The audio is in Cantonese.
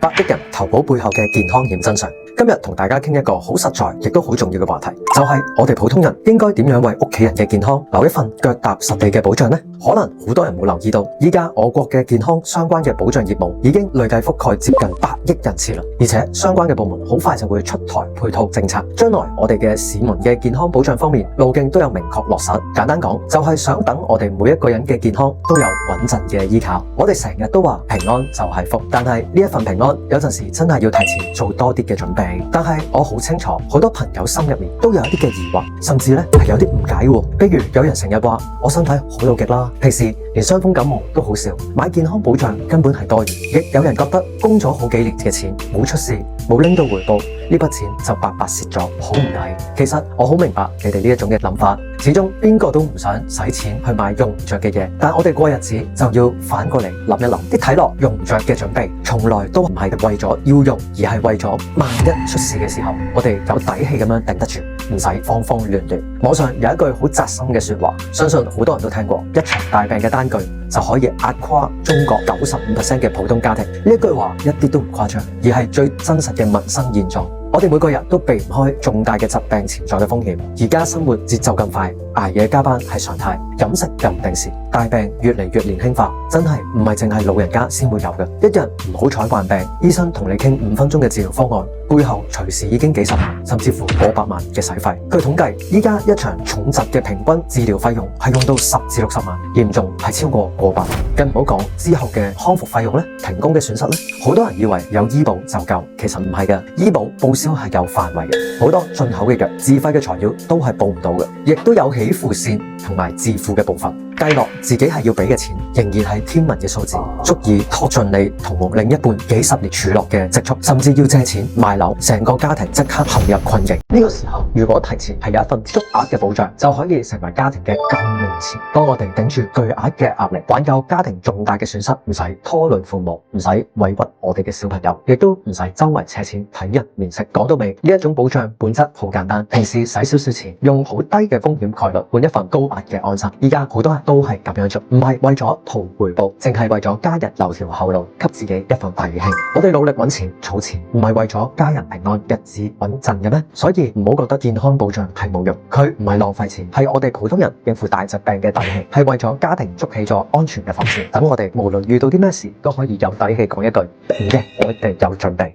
8億人投保背後嘅健康險真相。今日同大家傾一個好實在亦都好重要嘅話題，就係我哋普通人應該點樣為屋企人嘅健康留一份腳踏實地嘅保障呢？可能好多人冇留意到，依家我國嘅健康相關嘅保障業務已經累計覆蓋接近8億人次啦，而且相關嘅部門好快就會出台配套政策，將來我哋嘅市民嘅健康保障方面路徑都有明確落實。簡單講，就係想等我哋每一個人嘅健康都有穩陣嘅依靠。我哋成日都話平安就係福，但係呢一份平安有陣時真係要提前做多啲嘅準備。但係我好清楚，好多朋友心入面都有一啲嘅疑惑，甚至咧係有啲誤解嘅。譬如有人成日話我身體好到極啦，平時連傷風感冒都好少，買健康保障根本係多餘。亦有人覺得供咗好幾年嘅錢冇出事，冇拎到回報，呢筆錢就白白蝕咗，好唔抵。其實我好明白你哋呢一種嘅諗法，始終邊個都唔想使錢去買用唔着嘅嘢，但我哋過日子就要反過嚟諗一諗，啲睇落用唔着嘅準備，從來都唔係為咗要用，而係為咗萬一出事嘅時候，我哋有底氣咁樣頂得住，唔使慌慌亂亂。網上有一句好扎心嘅說話，相信好多人都聽過，一場大病嘅單據就可以壓垮中國95%嘅普通家庭。呢一句話一啲都唔誇張，而係最真實嘅民生現狀。我哋每個人都避唔開重大嘅疾病潛在嘅風險。而家生活節奏咁快，捱夜加班係常態，飲食又唔定時，大病越嚟越年輕化，真係唔係淨係老人家先會有嘅。一日唔好彩患病，醫生同你傾5分鐘嘅治療方案，背後隨時已經幾十萬，甚至乎過百萬嘅使費。據統計，依家一場重疾嘅平均治療費用係用到10至60萬，嚴重係超過過百萬。更唔好講之後嘅康復費用咧，停工嘅損失咧，好多人以為有醫保就夠，其實唔係嘅，醫保報銷係有範圍嘅，好多進口嘅藥、自費嘅材料都係報唔到嘅，亦都有起付線同埋自付嘅部分。計落自己係要俾嘅錢，仍然係天文嘅數字，足以拖盡你同另一半幾十年儲落嘅積蓄，甚至要借錢賣樓，成個家庭即刻陷入困境。呢個時候，如果提前係有一份足額嘅保障，就可以成為家庭嘅救命錢。當我哋頂住巨額嘅壓力，挽救家庭重大嘅損失，唔使拖累父母，唔使委屈我哋嘅小朋友，亦都唔使周圍借錢睇人面色。講到尾，呢一種保障本質好簡單，平時使少少錢，用好低嘅風險概率換一份高額嘅安心。依家好多人都係咁樣做，唔係為咗圖回報，淨係為咗家人留條後路，給自己一份底氣。我哋努力揾錢儲錢，唔係為咗家人平安日子穩陣嘅咩？所以唔好覺得健康保障係冇用，佢唔係浪費錢，係我哋普通人應付大疾病嘅底氣，係為咗家庭築起咗安全嘅防線。等我哋無論遇到啲咩事，都可以有底氣講一句唔嘅，我哋有準備。